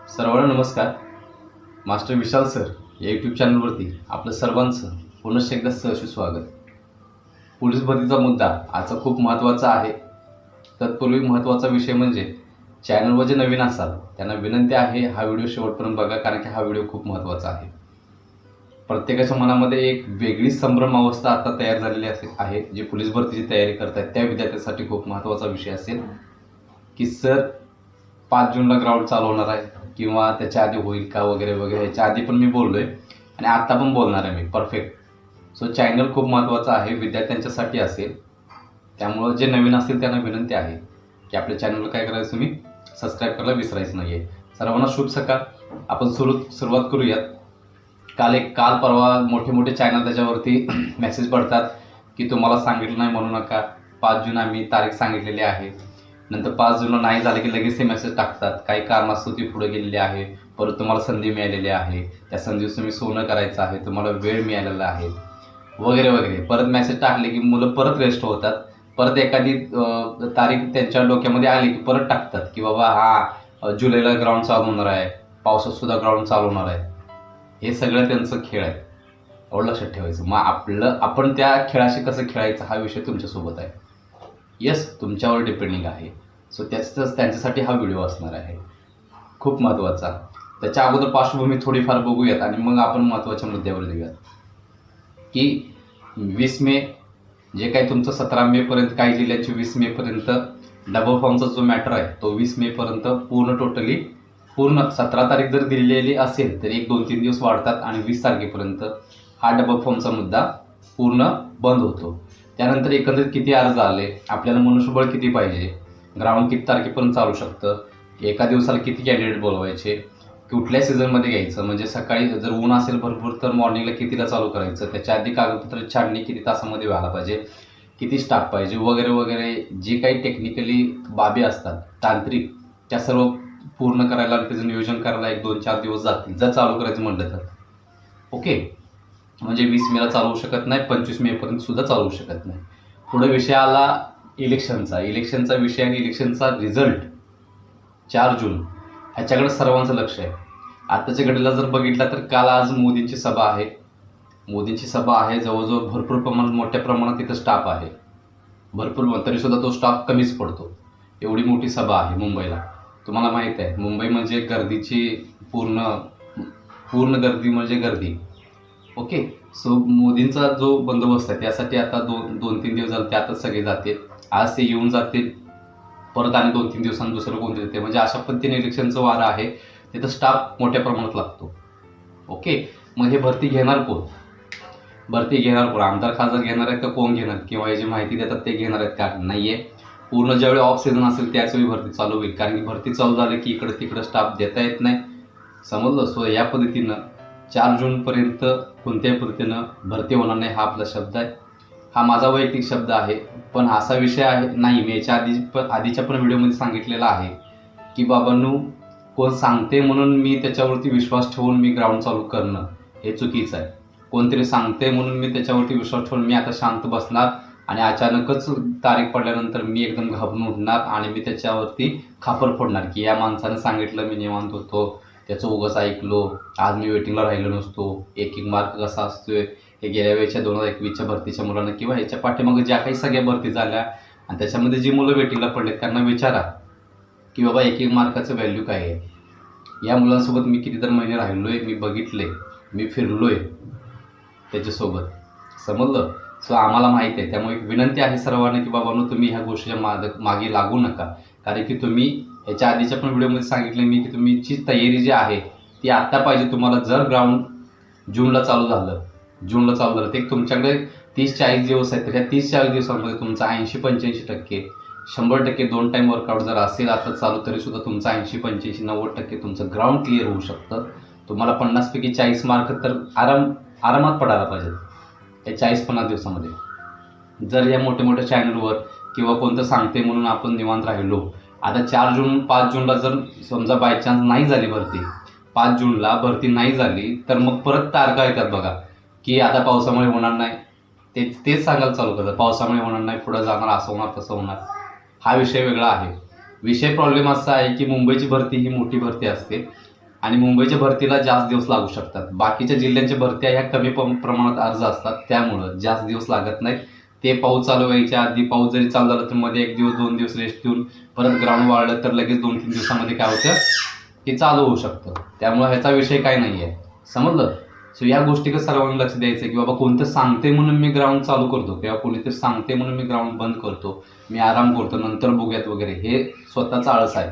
सर्वांना नमस्कार. मास्टर विशाल सर या यूट्यूब चॅनलवरती आपलं सर्वांचं पुनश्च एकदा सहर्ष स्वागत. पोलीस भरतीचा मुद्दा आजचा खूप महत्त्वाचा आहे. तत्पूर्वी महत्त्वाचा विषय म्हणजे चॅनलवर जे नवीन असाल त्यांना विनंती आहे हा व्हिडिओ शेवटपर्यंत बघा, कारण की हा व्हिडिओ खूप महत्त्वाचा आहे. प्रत्येकाच्या मनामध्ये एक वेगळी संभ्रम अवस्था आता तयार झालेली आहे. जे पोलीस भरतीची तयारी करतात त्या विद्यार्थ्यांसाठी खूप महत्त्वाचा विषय असेल की सर 5 जूनला ग्राउंड चालू होणार आहे किंवा त्याच्या आधी होईल का वगैरे वगैरे. ह्याच्या आधी पण मी बोललोय आणि आता पण बोलणार आहे मी. परफेक्ट. सो चॅनल खूप महत्त्वाचा आहे, विद्यार्थ्यांच्यासाठी असेल. त्यामुळं जे नवीन असतील त्यांना विनंती आहे की आपल्या चॅनलला काय करायचं, तुम्ही सबस्क्राईब करायला विसरायचं नाही आहे. सर्वांना शुभ सकाळ. आपण सुरुवात करूयात. काल परवा मोठे मोठे चॅनल त्याच्यावरती मेसेज पडतात की तुम्हाला सांगितलं नाही म्हणू नका, 5 जून आम्ही तारीख सांगितलेली आहे. नंतर 5 जूनला नाही झालं की लगेच ते मेसेज टाकतात काही कारणास्तव ती पुढे गेलेली आहे, परत तुम्हाला संधी मिळालेली आहे, त्या संधीवर तुम्ही सोनं करायचं आहे, तुम्हाला वेळ मिळालेला आहे वगैरे वगैरे. परत मेसेज टाकले की मुलं परत रेस्ट होतात. परत एखादी तारीख त्यांच्या डोक्यामध्ये आली की परत टाकतात की बाबा हा जुलैला ग्राउंड चालू होणार आहे, पावसात सुद्धा ग्राउंड चालू होणार आहे. हे सगळं त्यांचं खेळ आहे, एवढं लक्षात ठेवायचं. मग आपण त्या खेळाशी कसं खेळायचं हा विषय तुमच्यासोबत आहे. येस, तुमच्यावर डिपेंडिंग आहे. सो त्यांच्यासाठी हा व्हिडिओ असणार आहे, खूप महत्त्वाचा. त्याच्या अगोदर पार्श्वभूमी थोडीफार बघूयात आणि मग आपण महत्त्वाच्या मुद्द्यावर जाऊयात की 20 मे जे काही तुमचं 17 मेपर्यंत, काही जिल्ह्यांची 20 मेपर्यंत डबल फॉर्मचा जो मॅटर आहे तो 20 मेपर्यंत पूर्ण 17 तारीख जर दिलेली असेल तर 1-2-3 दिवस वाढतात आणि 20 तारखेपर्यंत हा डबल फॉर्मचा मुद्दा पूर्ण बंद होतो. त्यानंतर एकंदरीत किती अर्ज आले, आपल्याला मनुष्यबळ किती पाहिजे, ग्राउंड किती तारखेपर्यंत चालू शकतं, एका दिवसाला किती कॅन्डिडेट बोलवायचे, कुठल्या सीझनमध्ये घ्यायचं, म्हणजे सकाळी जर ऊन असेल भरपूर तर मॉर्निंगला कितीला चालू करायचं, त्याच्या आधी कागदपत्र छाननी किती तासामध्ये व्हायला पाहिजे, किती स्टाफ पाहिजे वगैरे वगैरे. जे काही टेक्निकली बाबी असतात तांत्रिक, त्या सर्व पूर्ण करायला त्याचं नियोजन करायला 1-2-4 दिवस जातील जर चालू करायचं म्हटलं तर. ओके, म्हणजे 20 मेला चालू होऊ शकत नाही, 25 मेपर्यंत सुद्धा चालू होऊ शकत नाही. पुढे विषय आला इलेक्शनचा विषय आणि इलेक्शनचा रिझल्ट 4 जून ह्याच्याकडे सर्वांचं लक्ष आहे. आताच्या घडीला जर बघितला तर आज मोदींची सभा आहे. जवळजवळ भरपूर प्रमाणात, मोठ्या प्रमाणात तिथं स्टाफ आहे, भरपूर. तरीसुद्धा तो स्टाफ कमीच पडतो. एवढी मोठी सभा आहे मुंबईला. तुम्हाला माहीत आहे मुंबई म्हणजे गर्दीची पूर्ण गर्दी म्हणजे गर्दी. ओके, सो मोदींचा जो बंदोबस्त आहे त्यासाठी आता 2-3 दिवस झाले त्यातच सगळे जाते. आज ते येऊन जातील, परत आणि 2-3 दिवसांनी दुसरं कोणते येते. म्हणजे अशा पद्धतीने इलेक्शनचं वारं आहे, तिथं स्टाफ मोठ्या प्रमाणात लागतो. ओके, मग हे भरती घेणार कोण? आमदार खासदार घेणार आहेत का कोण घेणार, किंवा हे जी माहिती देतात ते घेणार आहेत का? नाहीये. पूर्ण ज्यावेळी ऑफ सीझन असेल त्याचवेळी भरती चालू होईल, कारण की भरती चालू झाली की इकडे तिकडे स्टाफ देता येत नाही. समजलं? सो या पद्धतीनं 4 जूनपर्यंत कोणत्याही पद्धतीनं भरती होणार नाही हा आपला शब्द आहे. हा माझा वैयक्तिक शब्द आहे, पण असा विषय आहे नाही. मी याच्या आधीच्या पण व्हिडिओमध्ये सांगितलेला आहे की बाबांनो, कोण सांगते म्हणून मी त्याच्यावरती विश्वास ठेवून मी ग्राउंड चालू करणं हे चुकीचं आहे. कोणतरी सांगते म्हणून मी त्याच्यावरती विश्वास ठेवून मी आता शांत बसणार आणि अचानकच तारीख पडल्यानंतर मी एकदम घाबरून उठणार आणि मी त्याच्यावरती खापर फोडणार की या माणसानं सांगितलं, मी निवांत होतो, त्याचं उगाच ऐकलो, आज मी वेटिंगला राहिलो नसतो, एक मार्क कसा असतोय हे गेल्या वेळेच्या 2021च्या भरतीच्या मुलांना किंवा ह्याच्या पाठीमागे ज्या काही सगळ्या भरती झाल्या आणि त्याच्यामध्ये जी मुलं वेटिंगला पडलेत त्यांना विचारा की बाबा एक मार्काचं व्हॅल्यू काय आहे. या मुलांसोबत मी कितीतरी महिने राहिलोय, मी बघितले, मी फिरलोय त्याच्यासोबत. समजलं? सो आम्हाला माहीत आहे. त्यामुळे एक विनंती आहे सर्वांना की बाबांनो, तुम्ही ह्या गोष्टीच्या मागे लागू नका, कारण की तुम्ही ह्याच्या आधीच्या पण व्हिडिओमध्ये सांगितलं मी की तुमची तयारी जी आहे ती आत्ता पाहिजे. तुम्हाला जर ग्राउंड जूनला चालू झालं ते तुमच्याकडे 30-40 दिवस आहेत, तर त्या 30-40 दिवसांमध्ये तुमचा 80-85%, 100% 2 टाईम वर्कआउट जर असेल आता चालू, तरीसुद्धा तुमचा 80-85-90% तुमचं ग्राउंड क्लिअर होऊ शकतं. तुम्हाला 50 पैकी 40 मार्क तर आरामात पडायला पाहिजेत त्या 40-50 दिवसामध्ये. जर या मोठ्या चॅनलवर किंवा कोणतं सांगते म्हणून आपण निवांत राहिलो, आता 5 जूनला जर समजा बाय चान्स नाही झाली भरती, 5 जूनला भरती नाही झाली तर मग परत तारखा येतात बघा की आता पावसामुळे होणार नाही. तेच सांगायला चालू करतात, पावसामुळे होणार नाही, पुढं जाणार, असं होणार तसं होणार. हा विषय वेगळा आहे. प्रॉब्लेम असा आहे की मुंबईची भरती ही मोठी भरती असते आणि मुंबईच्या भरतीला जास्त दिवस लागू शकतात. बाकीच्या जिल्ह्यांच्या भरत्या ह्या कमी प्रमाणात अर्ज असतात, त्यामुळं जास्त दिवस लागत नाहीत. ते पाऊस चालू व्हायच्या आधी, पाऊस जरी चालू झाला तर मध्ये 1 दिवस 2 दिवस रेस्ट देऊन परत ग्राउंड वाढलं तर लगेच 2-3 दिवसामध्ये काय होतं की चालू होऊ शकतं. त्यामुळे ह्याचा विषय काय नाही आहे, समजलं. सो या गोष्टीकडे सर्वांनी लक्ष द्यायचं की बाबा कोणतं सांगते म्हणून मी ग्राउंड चालू करतो किंवा कोणीतरी सांगते म्हणून मी ग्राउंड बंद करतो, मी आराम करतो, नंतर बघूयात वगैरे, हे स्वतःचा आळस आहे,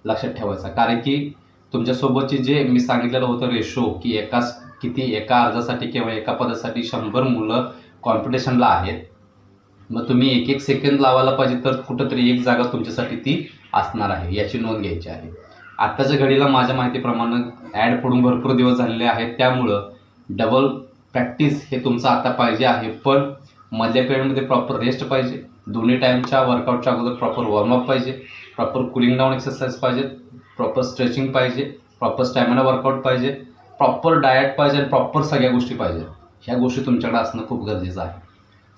लक्षात ठेवायचा. कारण की तुमच्यासोबतची जे मी सांगितलेलं होतं रेशो की एका अर्जासाठी किंवा एका पदासाठी 100 मुलं कॉम्पिटिशनला आहेत, मग तुम्ही 1-1 सेकंद लावायला पाहिजे तर कुठंतरी एक जागा तुमच्यासाठी ती असणार आहे, याची नोंद घ्यायची आहे. आत्ताच्या घडीला माझ्या माहितीप्रमाणे ॲड पडून भरपूर दिवस झालेले आहेत, त्यामुळं डबल प्रॅक्टिस हे तुमचं आता पाहिजे आहे. पण मधल्या पिरियडमध्ये प्रॉपर रेस्ट पाहिजे, दोन्ही टाईमच्या वर्कआउटच्या अगोदर प्रॉपर वॉर्मअप पाहिजे, प्रॉपर कुलिंग डाऊन एक्सरसाइज पाहिजे, प्रॉपर स्ट्रेचिंग पाहिजे, प्रॉपर स्टॅमिना वर्कआउट पाहिजे, प्रॉपर डाएट पाहिजे आणि प्रॉपर सगळ्या गोष्टी पाहिजे. ह्या गोष्टी तुमच्याकडे असणं खूप गरजेचं आहे,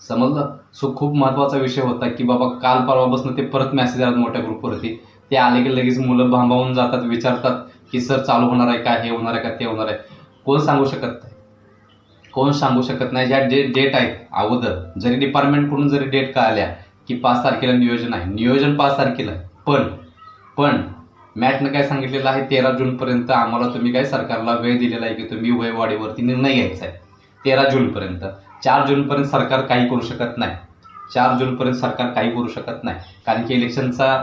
समजलं. सो खूप महत्त्वाचा विषय होता की बाबा काल परवापासून ते परत मेसेज आला मोठ्या ग्रुपवरती. ते आले की लगेच मुलं भांबावून जातात, विचारतात की सर चालू होणार आहे का, हे होणार आहे का, ते होणार आहे. कोण सांगू शकत नाही. ज्या डेट आहेत अगोदर, जरी डिपार्टमेंटकडून जरी डेट का आल्या की 5 तारखेला नियोजन आहे, नियोजन 5 तारखेला आहे, पण मॅटनं काय सांगितलेलं आहे 13 जूनपर्यंत आम्हाला तुम्ही काय सरकारला वेळ दिलेला आहे की तुम्ही वयवाढीवरती निर्णय घ्यायचा आहे 13 जूनपर्यंत. 4 जूनपर्यंत सरकार काही करू शकत नाही. 4 जूनपर्यंत सरकार काही करू शकत नाही, कारण की इलेक्शनचा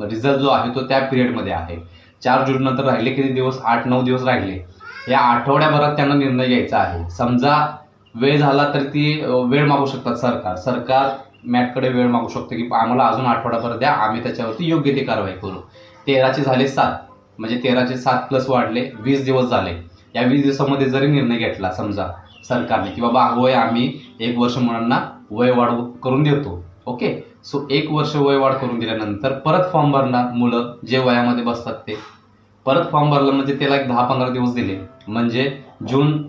रिझल्ट जो आहे तो त्या पिरियडमध्ये आहे. 4 जून नंतर राहिले किती दिवस, 8-9 दिवस राहिले. या आठवड्याभरात त्यांना निर्णय घ्यायचा आहे. समजा वेळ झाला तर ती वेळ मागू शकतात. सरकार मॅटकडे वेळ मागू शकतो की आम्हाला अजून आठवडाभर द्या, आम्ही त्याच्यावरती योग्य ती कारवाई करू. 13चे झाले 7, म्हणजे 13चे 7 प्लस वाढले 20 दिवस झाले. या 20 दिवसामध्ये जरी निर्णय घेतला समजा सरकारने की बाबा होय आम्ही 1 वर्ष मुलांना वय वाढ करून देतो, ओके. सो 1 वर्ष वय वाढ करून दिल्यानंतर परत फॉर्म भरणार मुलं जे वयामध्ये बसतात ते. परत फॉर्म भरला म्हणजे त्याला एक 10-15 दिवस दिले, म्हणजे जून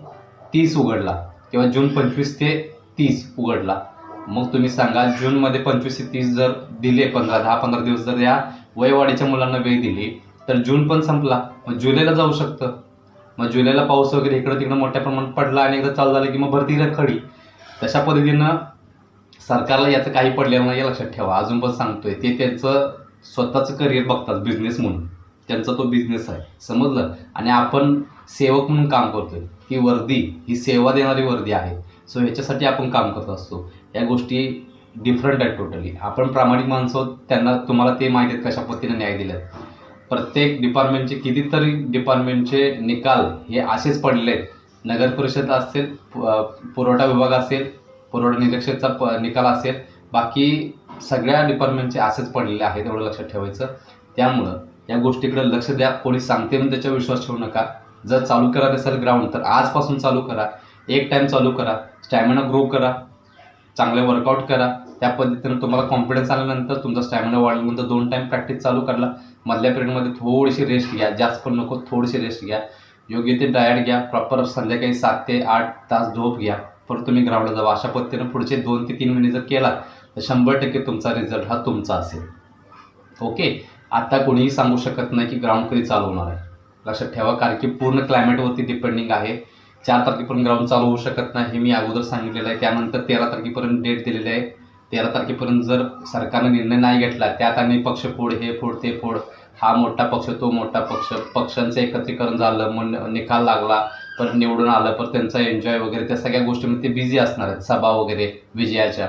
30 उघडला किंवा जून 25 ते 30 उघडला. मग तुम्ही सांगा जूनमध्ये 25 ते 30 जर दिले, 10-15 दिवस जर या वयवाढीच्या मुलांना वेळ दिली तर जून पण संपला, मग जुलैला जाऊ शकतं. मग जुलैला पाऊस वगैरे इकडं तिकडं मोठ्या प्रमाणात पडला आणि एकदा चालू झालं की मग भरती खडी. तशा पद्धतीनं सरकारला याचं काही पडलेलं नाही, लक्षात ठेवा. अजून पण सांगतोय, ते त्यांचं स्वतःचं करिअर बघतात, बिझनेस म्हणून त्यांचा तो बिझनेस आहे, समजलं. आणि आपण सेवक म्हणून काम करतोय. ही वर्दी ही सेवा देणारी वर्दी आहे. सो ह्याच्यासाठी आपण काम करत असतो. या गोष्टी डिफरंट आहेत टोटली. आपण प्रामाणिक माणसं, तुम्हाला ते माहिती आहेत कशा पद्धतीने न्याय दिल्यात. प्रत्येक डिपार्टमेंटचे कितीतरी डिपार्टमेंटचे निकाल हे असेच पडले आहेत. नगर परिषद असेल, पुरवठा विभाग असेल, पुरवठा निरीक्षकचा निकाल असेल, बाकी सगळ्या डिपार्टमेंटचे असेच पडलेले आहेत, एवढं लक्षात ठेवायचं. त्यामुळं या गोष्टीकडे लक्ष द्या. कोणी सांगते म्हणून त्याच्यावर विश्वास ठेवू नका. जर चालू करायचं असेल ग्राउंड तर आजपासून चालू करा, एक टाईम चालू करा, स्टॅमिना ग्रो करा, चांगले वर्कआउट करा. त्या पद्धतीनं तुम्हाला कॉन्फिडन्स आल्यानंतर तुमचा स्टॅमिना वाढल्यानंतर 2 टाईम प्रॅक्टिस चालू करा. मधल्या पिरियडमध्ये थोडीशी रेस्ट घ्या, जास्त पण नको, थोडीशी रेस्ट घ्या. योग्य ते डाएट घ्या, प्रॉपर संध्याकाळी 7 ते 8 तास झोप घ्या, परत तुम्ही ग्राउंडला जावा. अशा पद्धतीनं पुढचे 2 ते 3 महिने जर केला तर 100% तुमचा रिझल्ट हा तुमचा असेल, ओके. आता कोणीही सांगू शकत नाही की ग्राउंड कधी चालू होणार आहे, लक्षात ठेवा. कारण की पूर्ण क्लायमेटवरती डिपेंडिंग आहे. 4 तारखेपर्यंत ग्राउंड चालू होऊ शकत नाही, हे मी अगोदर सांगितलेलं आहे. त्यानंतर 13 तारखेपर्यंत डेट दिलेली आहे. 13 तारखेपर्यंत जर सरकारने निर्णय नाही घेतला, त्यात आणि पक्ष फोड, हे फोड, ते फोड, हा मोठा पक्ष, तो मोठा पक्ष, पक्षांचं एकत्रीकरण झालं, मग निकाल लागला, परत निवडून आलं, परत त्यांचा एन्जॉय वगैरे, त्या सगळ्या गोष्टीमध्ये ते बिझी असणार आहेत, सभा वगैरे विजयाच्या.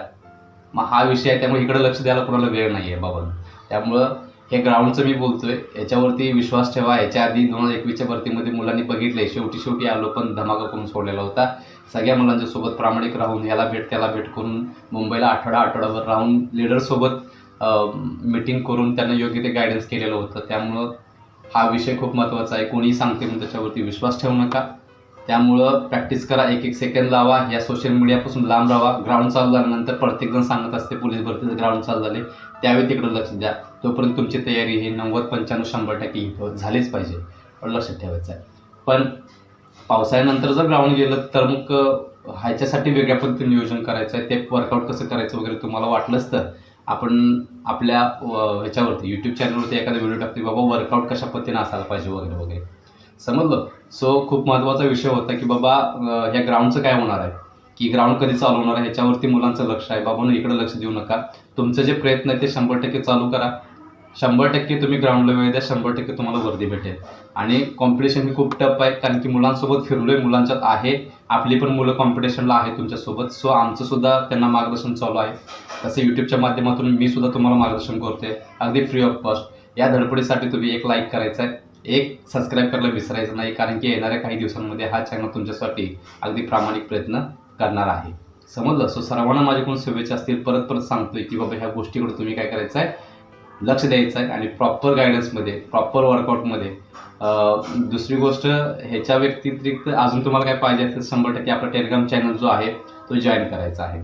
मग हा विषय आहे, त्यामुळे इकडे लक्ष द्यायला कोणाला वेळ नाही आहे बाबा. त्यामुळं हे ग्राउंडचं मी बोलतोय, याच्यावरती विश्वास ठेवा. याच्या आधी 2021च्या भरतीमध्ये मुलांनी बघितले, शेवटी आलो पण धमाका करून सोडलेला होता. सगळ्या मुलांच्या सोबत प्रामाणिक राहून, याला भेट त्याला भेट करून, मुंबईला आठवडाभर राहून लीडरसोबत मीटिंग करून त्यांना योग्य ते गायडन्स केलेलं होतं. त्यामुळं हा विषय खूप महत्त्वाचा आहे. कोणीही सांगते म्हणून त्याच्यावरती विश्वास ठेवू नका. त्यामुळं प्रॅक्टिस करा, 1-1 सेकंद लावा, या सोशल मीडियापासून लांब राहा. ग्राउंड चालू झाल्यानंतर प्रत्येकजण सांगत असते पोलीस भरतीचं ग्राउंड चालू झाले, त्यावेळी तिकडे लक्ष द्या. तोपर्यंत तुमची तयारी ही 90-95-100% झालीच पाहिजे, लक्षात ठेवायचं आहे. पण पावसाळ्यानंतर जर ग्राउंड गेलं तर मग ह्याच्यासाठी वेगळ्या पद्धतीने नियोजन करायचं आहे. ते वर्कआउट कसं करायचं वगैरे तुम्हाला वाटलंच तर आपण आपल्या ह्याच्यावरती यूट्यूब चॅनलवरती एखादा व्हिडिओ टाकते, बाबा वर्कआउट कशा पद्धतीने असायला पाहिजे वगैरे वगैरे. समजलं. सो खूप महत्त्वाचा विषय होता की बाबा ह्या ग्राउंडचं काय होणार आहे, की ग्राउंड कधी चालू होणार आहे ह्याच्यावरती मुलांचं लक्ष आहे. बाबांनो इकडे लक्ष देऊ नका, तुमचे जे प्रयत्न आहे ते 100% चालू करा. 100% तुम्ही ग्राउंडला वेळ द्या, 100% तुम्हाला वर्दी भेटेल. आणि कॉम्पिटिशन ही खूप टफ आहे, कारण की मुलांसोबत फिरलोय, मुलांच्यात आहे, आपली पण मुलं कॉम्पिटिशनला आहे तुमच्यासोबत. सो आमचं सुद्धा त्यांना मार्गदर्शन चालू आहे. तसं यूट्यूबच्या माध्यमातून मी सुद्धा तुम्हाला मार्गदर्शन करतोय अगदी फ्री ऑफ कॉस्ट. या धडपडीसाठी तुम्ही एक लाईक करायचा आहे, एक सबस्क्राईब करायला विसरायचं नाही, कारण की येणाऱ्या काही दिवसांमध्ये हा चॅनल तुमच्यासाठी अगदी प्रामाणिक प्रयत्न करणार आहे. समजलं. सो सर्वांना माझ्याकडून शुभेच्छा असतील. परत परत सांगतोय की बाबा ह्या गोष्टीकडे तुम्ही काय करायचं आहे, लक्ष द्यायचं आहे आणि प्रॉपर गायडन्समध्ये, प्रॉपर वर्कआउटमध्ये. दुसरी गोष्ट, ह्याच्या व्यतिरिक्त अजून तुम्हाला काय पाहिजे असेल 100% आपला टेलिग्राम चॅनल जो आहे तो जॉईन करायचा आहे.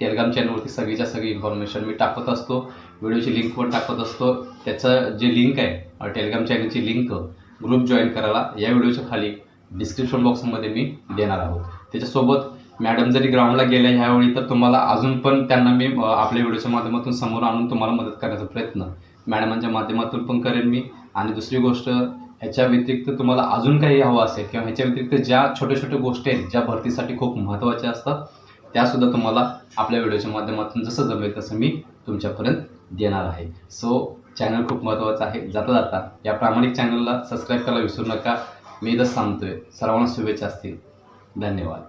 टेलिग्राम चॅनलवरती सगळीच्या सगळी इन्फॉर्मेशन मी टाकत असतो, व्हिडिओची लिंक पण टाकत असतो. त्याचं जे लिंक आहे टेलिग्राम चॅनलची लिंक ग्रुप जॉईन करायला या व्हिडिओच्या खाली डिस्क्रिप्शन बॉक्समध्ये मी देणार आहोत. त्याच्यासोबत मॅडम जरी ग्राउंडला गेल्या ह्यावेळी तर तुम्हाला अजून पण त्यांना मी आपल्या व्हिडिओच्या माध्यमातून समोर आणून तुम्हाला मदत करण्याचा प्रयत्न मॅडमांच्या माध्यमातून पण करेन मी. आणि दुसरी गोष्ट, ह्याच्या व्यतिरिक्त तुम्हाला अजून काही हवं असेल किंवा ह्याच्या व्यतिरिक्त ज्या छोट्या छोट्या गोष्टी आहेत ज्या भरतीसाठी खूप महत्त्वाच्या असतात त्यासुद्धा तुम्हाला आपल्या व्हिडिओच्या माध्यमातून जसं जमेल तसं मी तुमच्यापर्यंत देणार आहे. सो चॅनल खूप महत्त्वाचं आहे. जाता जाता या प्रामाणिक चॅनलला सबस्क्राईब करायला विसरू नका. मी इथंच सांगतोय. सर्वांना शुभेच्छा असतील. धन्यवाद.